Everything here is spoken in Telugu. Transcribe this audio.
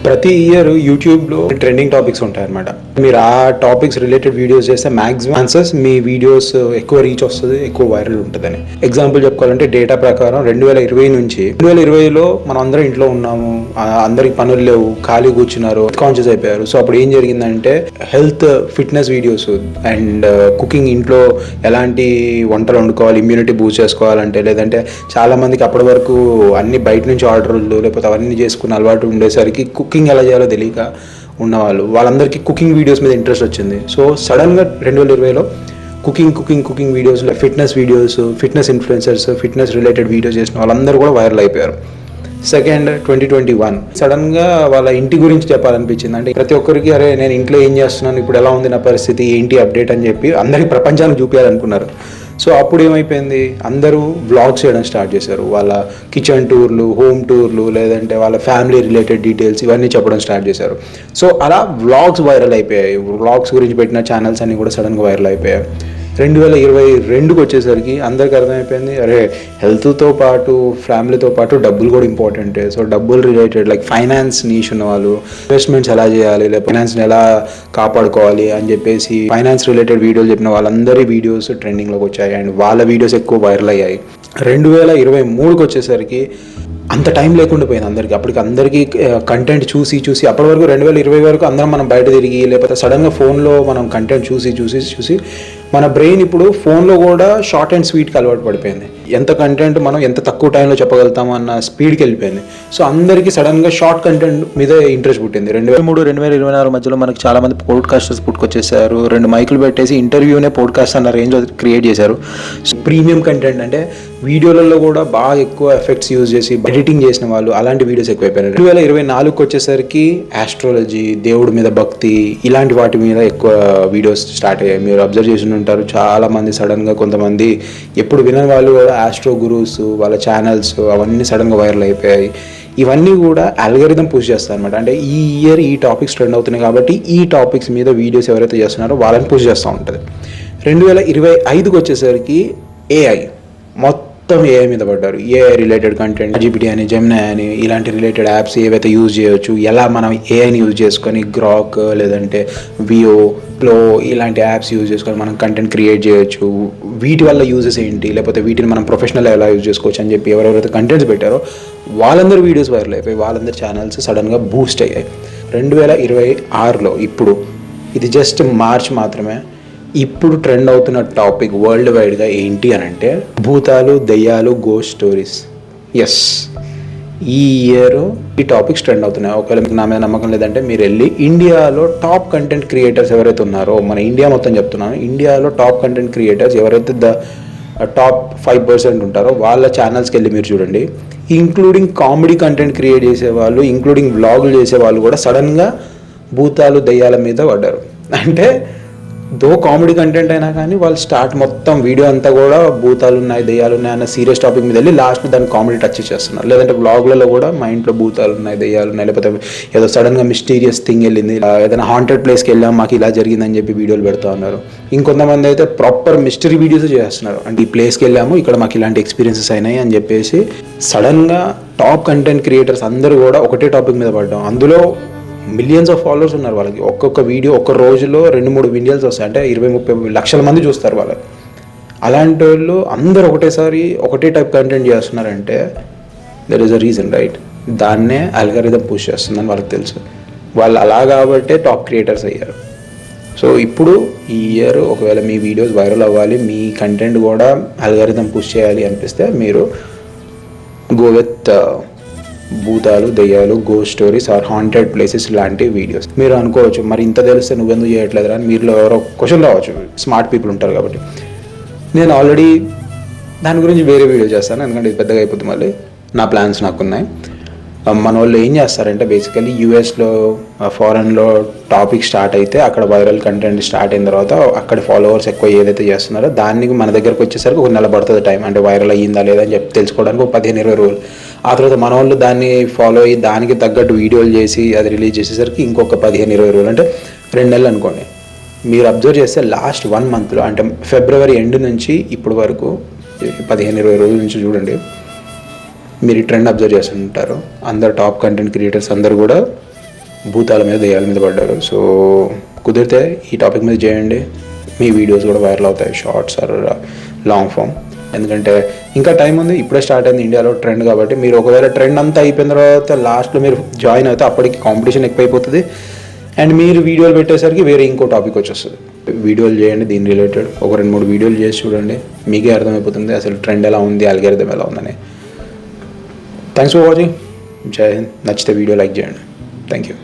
ప్రతి ఇయర్ యూట్యూబ్లో ట్రెండింగ్ టాపిక్స్ ఉంటాయన్నమాట. మీరు ఆ టాపిక్స్ రిలేటెడ్ వీడియోస్ చేస్తే మ్యాక్సిమం ఆన్సర్స్ మీ వీడియోస్ ఎక్కువ రీచ్ వస్తుంది, ఎక్కువ వైరల్ ఉంటుందని. ఎగ్జాంపుల్ చెప్పుకోవాలంటే డేటా ప్రకారం 2020 నుంచి 2020లో మనం అందరం ఇంట్లో ఉన్నాము, అందరికి పనులు లేవు, ఖాళీ కూర్చున్నారు, కాన్షియస్ అయిపోయారు. సో అప్పుడు ఏం జరిగిందంటే health fitness videos and cooking, ఇంట్లో ఎలాంటి వంటలు వండుకోవాలి, ఇమ్యూనిటీ బూస్ట్ చేసుకోవాలంటే, లేదంటే చాలా మందికి అప్పటి వరకు అన్ని బయట నుంచి ఆర్డర్లు లేకపోతే అవన్నీ చేసుకున్న అలవాటు ఉండేసరికి కుకింగ్ ఎలా చేయాలో తెలియక ఉన్నవాళ్ళు, వాళ్ళందరికీ కుకింగ్ వీడియోస్ మీద ఇంట్రెస్ట్ వచ్చింది. సో సడన్గా 2020లో cooking videos, fitness videos, fitness influencers, fitness related videos చేసిన వాళ్ళందరూ కూడా వైరల్ అయిపోయారు. సెకండ్ 2021 సడన్గా వాళ్ళ ఇంటి గురించి చెప్పాలనిపించింది. అంటే ప్రతి ఒక్కరికి అరే నేను ఇంట్లో ఏం చేస్తున్నాను, ఇప్పుడు ఎలా ఉంది నా పరిస్థితి, ఏంటి అప్డేట్ అని చెప్పి అందరికి ప్రపంచానికి చూపించాలనుకున్నారు. సో అప్పుడు ఏమైపోయింది, అందరూ వ్లాగ్స్ చేయడం స్టార్ట్ చేశారు. వాళ్ళ కిచెన్ టూర్లు, హోమ్ టూర్లు, లేదంటే వాళ్ళ ఫ్యామిలీ రిలేటెడ్ డీటెయిల్స్ ఇవన్నీ చెప్పడం స్టార్ట్ చేశారు. సో అలా వ్లాగ్స్ వైరల్ అయిపోయాయి. వ్లాగ్స్ గురించి పెట్టిన ఛానల్స్ అన్నీ కూడా సడన్గా వైరల్ అయిపోయాయి. 2022కి వచ్చేసరికి అందరికి అర్థమైపోయింది, అరే హెల్త్తో పాటు ఫ్యామిలీతో పాటు డబ్బులు కూడా ఇంపార్టెంటే. సో డబ్బులు రిలేటెడ్ లైక్ ఫైనాన్స్ నీష్ ఉన్న వాళ్ళు, ఇన్వెస్ట్మెంట్స్ ఎలా చేయాలి, లేకపోతే ఫైనాన్స్ని ఎలా కాపాడుకోవాలి అని చెప్పేసి ఫైనాన్స్ రిలేటెడ్ వీడియోలు చెప్పిన వాళ్ళందరి వీడియోస్ ట్రెండింగ్లోకి వచ్చాయి అండ్ వాళ్ళ వీడియోస్ ఎక్కువ వైరల్ అయ్యాయి. 2023కి వచ్చేసరికి అంత టైం లేకుండా పోయింది అందరికీ. అప్పటికి అందరికీ కంటెంట్ చూసి అప్పటి వరకు 2020 వరకు అందరం మనం బయట తిరిగి లేకపోతే సడన్గా ఫోన్లో మనం కంటెంట్ చూసి మన బ్రెయిన్ ఇప్పుడు ఫోన్లో కూడా షార్ట్ అండ్ స్వీట్కి అలవాటు పడిపోయింది. ఎంత కంటెంట్ మనం ఎంత తక్కువ టైంలో చెప్పగలుగుతాము అన్న స్పీడ్కి వెళ్ళిపోయింది. సో అందరికీ సడన్గా షార్ట్ కంటెంట్ మీద ఇంట్రెస్ట్ పుట్టింది. 2023-2024 మధ్యలో మనకి చాలా మంది పోడ్కాస్టర్స్ పుట్టుకొచ్చేసారు. 2 మైకులు పెట్టేసి ఇంటర్వ్యూనే పోడ్కాస్ట్ అన్న రేంజ్ క్రియేట్ చేశారు. సో ప్రీమియం కంటెంట్ అంటే వీడియోలలో కూడా బాగా ఎక్కువ ఎఫెక్ట్స్ యూజ్ చేసి ఎడిటింగ్ చేసిన వాళ్ళు, అలాంటి వీడియోస్ ఎక్కువైపోయినాయి. 2024కి వచ్చేసరికి ఆస్ట్రాలజీ, దేవుడి మీద భక్తి, ఇలాంటి వాటి మీద ఎక్కువ వీడియోస్ స్టార్ట్ అయ్యాయి. మీరు అబ్జర్వ్ చేసి ఉంటారు, చాలా మంది సడన్గా, కొంతమంది ఎప్పుడు వినని వాళ్ళు కూడా ఆస్ట్రో గురూస్, వాళ్ళ ఛానల్స్ అవన్నీ సడన్గా వైరల్ అయిపోయాయి. ఇవన్నీ కూడా అల్గోరిథం పుష్ చేస్తారు అనమాట. అంటే ఈ ఇయర్ ఈ టాపిక్స్ ట్రెండ్ అవుతున్నాయి కాబట్టి ఈ టాపిక్స్ మీద వీడియోస్ ఎవరైతే చేస్తున్నారో వాళ్ళని పుష్ చేస్తూ ఉంటుంది. 2025కి వచ్చేసరికి ఏఐ మొత్తం ఏఐ మీద పడ్డారు. ఏఐ రిలేటెడ్ కంటెంట్, జీపీటీ అని, జెమినీ అని, ఇలాంటి రిలేటెడ్ యాప్స్ ఏవైతే యూజ్ చేయొచ్చు, ఎలా మనం ఏఐని యూజ్ చేసుకొని గ్రాక్ లేదంటే వియో, ఫ్లో ఇలాంటి యాప్స్ యూజ్ చేసుకొని మనం కంటెంట్ క్రియేట్ చేయొచ్చు, వీటి వల్ల యూజెస్ ఏంటి, లేకపోతే వీటిని మనం ప్రొఫెషనల్ ఎలా యూజ్ చేసుకోవచ్చు అని చెప్పి ఎవరెవరైతే కంటెంట్స్ పెట్టారో వాళ్ళందరూ వీడియోస్ వైరల్ అయిపోయి వాళ్ళందరి ఛానల్స్ సడన్గా బూస్ట్ అయ్యాయి. 2026లో ఇప్పుడు ఇది జస్ట్ మార్చ్ మాత్రమే, ఇప్పుడు ట్రెండ్ అవుతున్న టాపిక్ వరల్డ్ వైడ్గా ఏంటి అని అంటే భూతాలు, దెయ్యాలు, గోస్ట్ స్టోరీస్. ఎస్, ఈ ఇయర్ ఈ టాపిక్స్ ట్రెండ్ అవుతున్నాయి. ఒకవేళ మీకు నా మీద నమ్మకం లేదంటే మీరు వెళ్ళి ఇండియాలో టాప్ కంటెంట్ క్రియేటర్స్ ఎవరైతే ఉన్నారో, మన ఇండియా మొత్తం చెప్తున్నాను, ఇండియాలో టాప్ కంటెంట్ క్రియేటర్స్ ఎవరైతే టాప్ 5% ఉంటారో వాళ్ళ ఛానల్స్కి వెళ్ళి మీరు చూడండి. ఇంక్లూడింగ్ కామెడీ కంటెంట్ క్రియేట్ చేసేవాళ్ళు, ఇంక్లూడింగ్ వ్లాగులు చేసేవాళ్ళు కూడా సడన్గా భూతాలు, దెయ్యాల మీద పడ్డారు. అంటే దో కామెడీ కంటెంట్ అయినా కానీ వాళ్ళు స్టార్ట్ మొత్తం వీడియో అంతా కూడా భూతాలు ఉన్నాయి, దెయ్యాలు ఉన్నాయి అన్న సీరియస్ టాపిక్ మీద వెళ్ళి లాస్ట్ దాన్ని కామెడీ టచ్ చేస్తున్నారు. లేదంటే బ్లాగ్లలో కూడా మా ఇంట్లో భూతాలు ఉన్నాయి, దెయ్యాలు ఉన్నాయి, లేకపోతే ఏదో సడన్గా మిస్టీరియస్ థింగ్ వెళ్ళింది, ఏదైనా హాంటెడ్ ప్లేస్కి వెళ్ళాం మాకు ఇలా జరిగిందని చెప్పి వీడియోలు పెడుతూ ఉన్నారు. ఇంకొంతమంది అయితే ప్రాపర్ మిస్టరీ వీడియోస్ చేస్తున్నారు. అంటే ఈ ప్లేస్కి వెళ్ళాము, ఇక్కడ మాకు ఇలాంటి ఎక్స్పీరియన్సెస్ అయినాయి అని చెప్పేసి సడన్గా టాప్ కంటెంట్ క్రియేటర్స్ అందరూ కూడా ఒకటే టాపిక్ మీద పడ్డాం. అందులో మిలియన్స్ ఆఫ్ ఫాలోవర్స్ ఉన్నారు వాళ్ళకి. ఒక్కొక్క వీడియో ఒక్క రోజులో 2-3 మిలియన్స్ వస్తాయి, అంటే 20-30 లక్షల మంది చూస్తారు వాళ్ళకి. అలాంటి వాళ్ళు అందరూ ఒకటేసారి ఒకటే టైప్ కంటెంట్ చేస్తున్నారంటే there is a reason, right? దాన్నే అల్గోరిథం పుష్ చేస్తుందని వాళ్ళకి తెలుసు. వాళ్ళు అలా కాబట్టే టాప్ క్రియేటర్స్ అయ్యారు. సో ఇప్పుడు ఈ ఇయర్ ఒకవేళ మీ వీడియోస్ వైరల్ అవ్వాలి, మీ కంటెంట్ కూడా అల్గోరిథం పుష్ చేయాలి అనిపిస్తే మీరు గో విత్ భూతాలు, దెయ్యాలు, ghost stories or haunted places లాంటి వీడియోస్. మీరు అనుకోవచ్చు, మరి ఇంత తెలిస్తే నువ్వెందుకు చేయట్లేదు అని మీలో ఎవరో క్వశ్చన్ రావచ్చు, స్మార్ట్ పీపుల్ ఉంటారు కాబట్టి. నేను ఆల్రెడీ దాని గురించి వేరే వీడియో చేస్తాను, ఎందుకంటే ఇది పెద్దగా అయిపోతుంది. మళ్ళీ నా ప్లాన్స్ నాకున్నాయి. మన వాళ్ళు ఏం చేస్తారంటే బేసికలీ యూఎస్లో, ఫారెన్లో టాపిక్ స్టార్ట్ అయితే అక్కడ వైరల్ కంటెంట్ స్టార్ట్ అయిన తర్వాత అక్కడ ఫాలోవర్స్ ఎక్కువ ఏదైతే చేస్తున్నారో దాన్ని మన దగ్గరకు వచ్చేసరికి ఒక నెల పడుతుంది టైం. అంటే వైరల్ అయ్యిందా లేదా అని చెప్పి తెలుసుకోవడానికి ఒక 15-20 రోజులు. ఆ తర్వాత మన వాళ్ళు దాన్ని ఫాలో అయ్యి దానికి తగ్గట్టు వీడియోలు చేసి అది రిలీజ్ చేసేసరికి ఇంకొక 15-20 రోజులు, అంటే 2 నెలలు అనుకోండి. మీరు అబ్జర్వ్ చేస్తే లాస్ట్ 1 మంత్లో, అంటే ఫిబ్రవరి ఎండ్ నుంచి ఇప్పటి వరకు 15-20 రోజుల నుంచి చూడండి, మీరు ఈ ట్రెండ్ అబ్జర్వ్ చేస్తుంటారు. అందరు టాప్ కంటెంట్ క్రియేటర్స్ అందరు కూడా భూతాల మీద దెయ్యాల మీద పడ్డారు. సో కుదిరితే ఈ టాపిక్ మీద చేయండి, మీ వీడియోస్ కూడా వైరల్ అవుతాయి, షార్ట్స్ ఆర్ లాంగ్ ఫామ్. ఎందుకంటే ఇంకా టైం ఉంది, ఇప్పుడే స్టార్ట్ అయింది ఇండియాలో ట్రెండ్. కాబట్టి మీరు ఒకవేళ ట్రెండ్ అంతా అయిపోయిన తర్వాత లాస్ట్లో మీరు జాయిన్ అయితే అప్పటికి కాంపిటీషన్ ఎక్కువైపోతుంది అండ్ మీరు వీడియోలు పెట్టేసరికి వేరే ఇంకో టాపిక్ వచ్చేస్తుంది. వీడియోలు చేయండి దీని రిలేటెడ్, ఒక 2-3 వీడియోలు చేసి చూడండి, మీకే అర్థమైపోతుంది అసలు ట్రెండ్ ఎలా ఉంది, అల్గారిథం ఎలా ఉందని. Thanks for watching. జై హింద్. నచ్చితే వీడియో లైక్ చేయండి. Thank you.